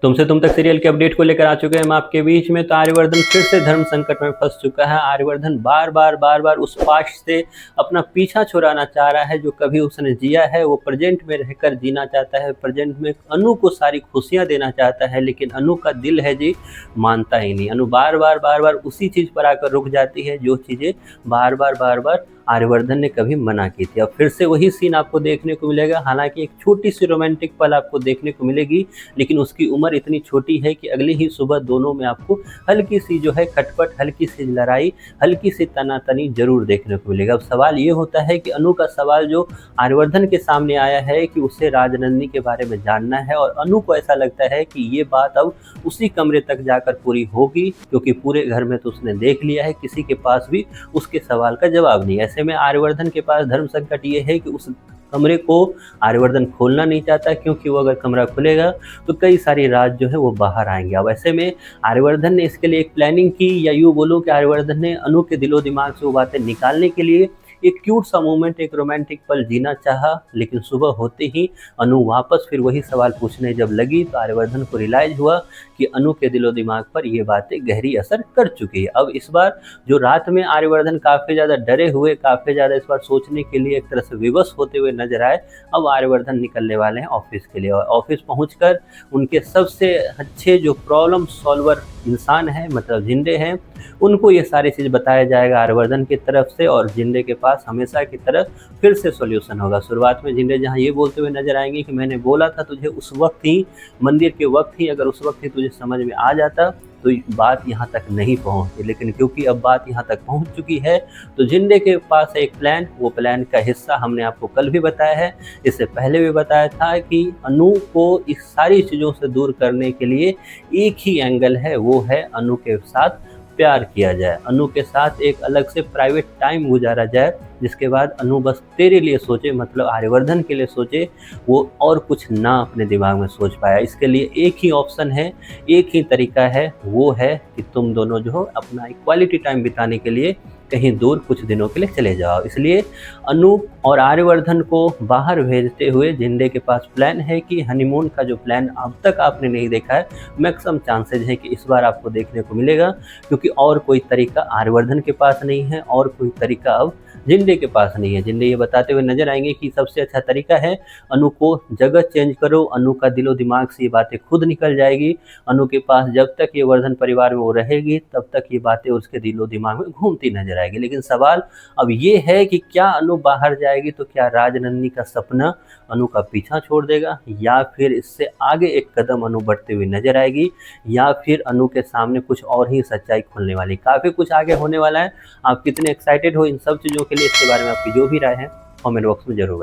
तुमसे तुम तक सीरियल के अपडेट को लेकर आ चुके हैं हम आपके बीच में। तो आर्यवर्धन फिर से धर्म संकट में फंस चुका है। आर्यवर्धन बार बार उस पास्ट से अपना पीछा छुड़ाना चाह रहा है जो कभी उसने जिया है। वो प्रेजेंट में रहकर जीना चाहता है, प्रेजेंट में अनु को सारी खुशियां देना चाहता है, लेकिन अनु का दिल है जी मानता ही नहीं। अनु बार बार उसी चीज पर आकर रुक जाती है जो चीजें बार बार आर्यवर्धन ने कभी मना की थी। अब फिर से वही सीन आपको देखने को मिलेगा। हालांकि एक छोटी सी रोमांटिक पल आपको देखने को मिलेगी, लेकिन उसकी उम्र इतनी छोटी है कि अगली ही सुबह दोनों में आपको हल्की सी जो है खटपट, हल्की सी लड़ाई, हल्की सी तनातनी जरूर देखने को मिलेगा। अब सवाल ये होता है कि अनु का सवाल जो आर्यवर्धन के सामने आया है कि उसे राजनंदिनी के बारे में जानना है, और अनु को ऐसा लगता है कि ये बात अब उसी कमरे तक जाकर पूरी होगी, क्योंकि पूरे घर में तो उसने देख लिया है, किसी के पास भी उसके सवाल का जवाब नहीं है। ऐसे में आर्यवर्धन के पास धर्म संकट ये है कि उस कमरे को आर्यवर्धन खोलना नहीं चाहता, क्योंकि वो अगर कमरा खुलेगा तो कई सारी राज जो है वो बाहर आएंगे। अब ऐसे में आर्यवर्धन ने इसके लिए एक प्लानिंग की, या यूँ बोलूँ कि आर्यवर्धन ने अनु के दिलो दिमाग से वो बातें निकालने के लिए एक क्यूट सा मोमेंट, एक रोमांटिक पल जीना चाहा। लेकिन सुबह होते ही अनु वापस फिर वही सवाल पूछने जब लगी तो आर्यवर्धन को रियलाइज हुआ कि अनु के दिलो दिमाग पर ये बातें गहरी असर कर चुकी है। अब इस बार जो रात में आर्यवर्धन काफ़ी ज़्यादा डरे हुए, काफ़ी ज़्यादा इस बार सोचने के लिए एक तरह से विवश होते हुए नजर आए। अब आर्यवर्धन निकलने वाले हैं ऑफिस के लिए, और ऑफिस पहुंचकर उनके सबसे अच्छे जो प्रॉब्लम सॉल्वर इंसान हैं, मतलब जिंदे हैं, उनको ये सारी चीज़ बताया जाएगा आर्यवर्धन की तरफ से, और जिंदे के पास हमेशा की तरह फिर से सॉल्यूशन होगा। शुरुआत में जिंदे जहाँ ये बोलते हुए नजर आएंगे कि मैंने बोला था तुझे उस वक्त ही, मंदिर के वक्त ही, अगर उस वक्त ही तुझे समझ में आ जाता तो बात यहाँ तक नहीं पहुँचती। लेकिन क्योंकि अब बात यहाँ तक पहुँच चुकी है तो जिंदे के पास एक प्लान, वो प्लान का हिस्सा हमने आपको कल भी बताया है, इससे पहले भी बताया था कि अनु को इस सारी चीज़ों से दूर करने के लिए एक ही एंगल है, वो है अनु के साथ प्यार किया जाए, अनु के साथ एक अलग से प्राइवेट टाइम गुजारा जाए, जिसके बाद अनु बस तेरे लिए सोचे, मतलब आर्यवर्धन के लिए सोचे, वो और कुछ ना अपने दिमाग में सोच पाया। इसके लिए एक ही ऑप्शन है, एक ही तरीका है, वो है कि तुम दोनों जो हो अपना एक क्वालिटी टाइम बिताने के लिए कहीं दूर कुछ दिनों के लिए चले जाओ। इसलिए अनु और आर्यवर्धन को बाहर भेजते हुए जिंदे के पास प्लान है कि हनीमून का जो प्लान अब तक आपने नहीं देखा है, मैक्सिमम चांसेज है कि इस बार आपको देखने को मिलेगा, क्योंकि और कोई तरीका आर्यवर्धन के पास नहीं है, और कोई तरीका अब जिंदे के पास नहीं है। जिंदे ये बताते हुए नजर आएंगे कि सबसे अच्छा तरीका है अनु को जगह चेंज करो, अनु का दिलो दिमाग से ये बातें खुद निकल जाएगी। अनु के पास जब तक ये वर्धन परिवार में वो रहेगी तब तक ये बातें उसके दिलो दिमाग में घूमती नजर आएगी। लेकिन सवाल अब ये है कि क्या अनु बाहर जाएगी तो क्या राजनंदिनी का सपना अनु का पीछा छोड़ देगा, या फिर इससे आगे एक कदम अनु बढ़ते हुए नजर आएगी, या फिर अनु के सामने कुछ और ही सच्चाई खुलने वाली। काफ़ी कुछ आगे होने वाला है। आप कितने एक्साइटेड हो इन सब चीज़ों के लिए, इसके बारे में आपकी जो भी राय है कमेंट बॉक्स में जरूर बताएं।